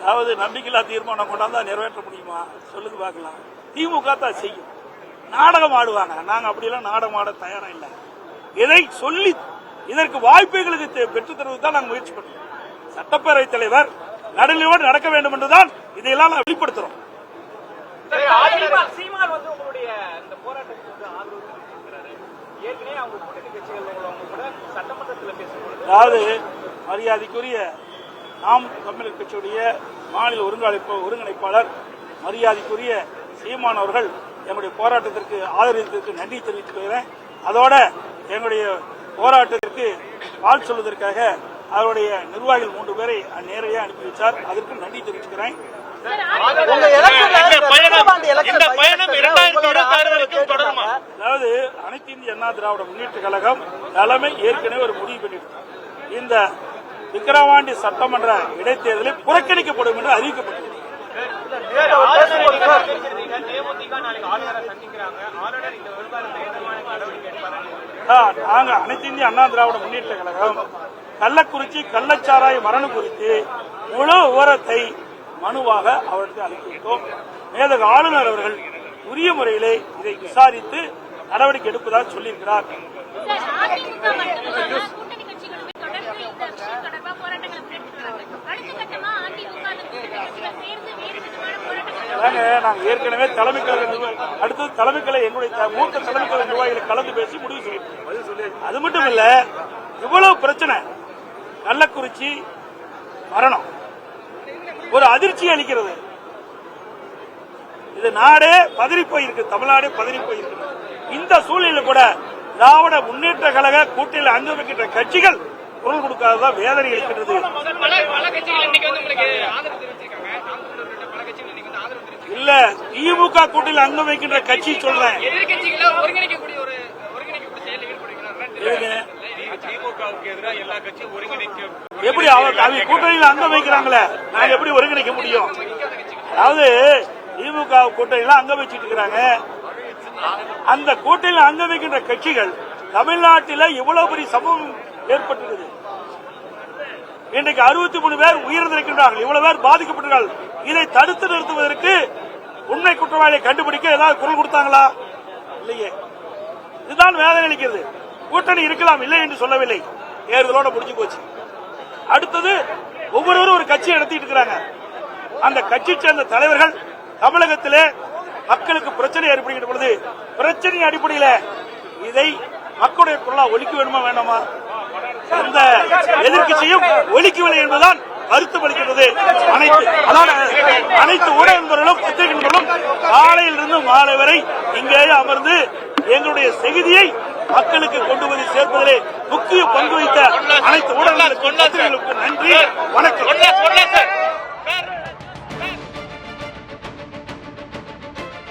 அதாவது நம்பிக்கையில்லா தீர்மானம் கொண்டாந்தா நிறைவேற்ற முடியுமா சொல்லுங்க பார்க்கலாம். திமுக தான் செய்யும். நாடகம் ஆடுவாங்க. நாங்க அப்படியெல்லாம் நாடகம் ஆட தயாரா இல்லை. இதை சொல்லி இதற்கு வாய்ப்புகளுக்கு பெற்றுத் தருவதுதான் நாங்கள் முயற்சி பண்ணுறோம். சட்டப்பேரவைத் தலைவர் நடுநிலையோடு நடக்க வேண்டும் என்றுதான் இதையெல்லாம் நான் வெளிப்படுத்துறோம். அதாவது மரியாதைக்குரிய நாம் தமிழர் கட்சியுடைய மாநில ஒருங்கிணைப்பாளர் மரியாதைக்குரிய சீமான் அவர்கள் எங்களுடைய போராட்டத்திற்கு ஆதரவிற்கு நன்றி தெரிவித்துக் கொள்கிறேன். அதோட எங்களுடைய போராட்டத்திற்கு வாழ் சொல்வதற்காக அவருடைய நிர்வாகிகள் 3 பேரை நேரடியாக அனுப்பி வச்சார். அதற்கு நன்றி தெரிவிச்சுக்கிறேன். அதாவது அனைத்து இந்திய அண்ணா திராவிட முன்னேற்ற கழகம் தலைமை ஏற்கனவே ஒரு முடிவு பண்ணிட்டு இந்த விக்கிரவாண்டி சட்டமன்ற இடைத்தேர்தலில் புறக்கணிக்கப்படும் என்று அறிவிக்கப்பட்டது. நாங்க அனைத்து இந்திய அண்ணா திராவிட முன்னேற்ற கழகம் கள்ளக்குறிச்சி கள்ளச்சாராய மரணம் குறித்து முழு விவரத்தை மனுவாக அவருக்கு அளித்துவிட்டோம். மேதக ஆளுநர் அவர்கள் உரிய முறையிலே இதை விசாரித்து நடவடிக்கை எடுப்பதாக சொல்லியிருக்கிறார். நாங்கள் ஏற்கனவே தலைமை கழக அடுத்தது தலைமை கழக எங்களுடைய மூத்த தலைமை கழக நிர்வாகிகளை கலந்து பேசி முடிவு செய்யும். அது மட்டும் இல்ல, இவ்வளவு பிரச்சனை கள்ளக்குறிச்சி மரணம் ஒரு அதிர்ச்சி அளிக்கிறது. இது நாடே பதறி போயிருக்கு, தமிழ்நாடே பதறி போயிருக்கு. இந்த சூழ்நிலையில் கூட திராவிட முன்னேற்ற கழக கூட்டணியில் அங்கமைக்கின்ற கட்சிகள் குரல் கொடுக்காததான் வேதனை அளிக்கிறது. இல்ல, திமுக கூட்டணியில் அங்கம் வைக்கின்ற கட்சி சொல்றேன். எப்படி அவங்க கூட்டணியில் அங்கம் வைக்கிறாங்களே, நாங்க எப்படி ஒருங்கிணைக்க முடியும்? அதாவது திமுக கூட்டணியில அங்கம் வச்சிட்டு இருக்கிறாங்க. அந்த கூட்டணியில் அங்கம் வைக்கின்ற கட்சிகள் தமிழ்நாட்டில் இவ்வளவு பெரிய சம்பவம் ஏற்பட்டிருக்கிறது. இன்றைக்கு 63 பேர் உயிரிழந்திருக்கின்றார்கள், இவ்வளவு பேர் பாதிக்கப்பட்டார்கள். இதை தடுத்து நிறுத்துவதற்கு உண்மை குற்றவாளியை கண்டுபிடிக்க ஏதாவது குரல் கொடுத்தாங்களா? இல்லையே. இதுதான் வேதனை அளிக்கிறது. கூட்டணி இருக்கலாம், இல்லை என்று சொல்லவில்லை. தேர்தலோட முடிஞ்சு போச்சு. அடுத்தது ஒவ்வொருவரும் ஒரு கட்சி நடத்திட்டு இருக்கிறாங்க. அந்த கட்சியை சேர்ந்த தலைவர்கள் தமிழகத்திலே மக்களுக்கு பிரச்சனை ஏற்படுகின்ற பொழுது பிரச்சனை அடிப்படையில் இதை மக்களுடைய குரலா ஒலிக்க வேண்டுமா வேண்டாமா? எந்த எதிர்க்கட்சியும் ஒலிக்கவில்லை என்பதுதான் கருத்து அளிக்கிறது. அனைத்து ஊடகங்களும் பத்திரிகைகளும் காலையிலிருந்து மாலை வரை இங்கேயே அமர்ந்து எங்களுடைய செய்தியை மக்களுக்கு கொண்டு வந்து சேர்ப்பதிலே முக்கிய பங்கு வைத்த அனைத்து ஊடகங்களுக்கு நன்றி.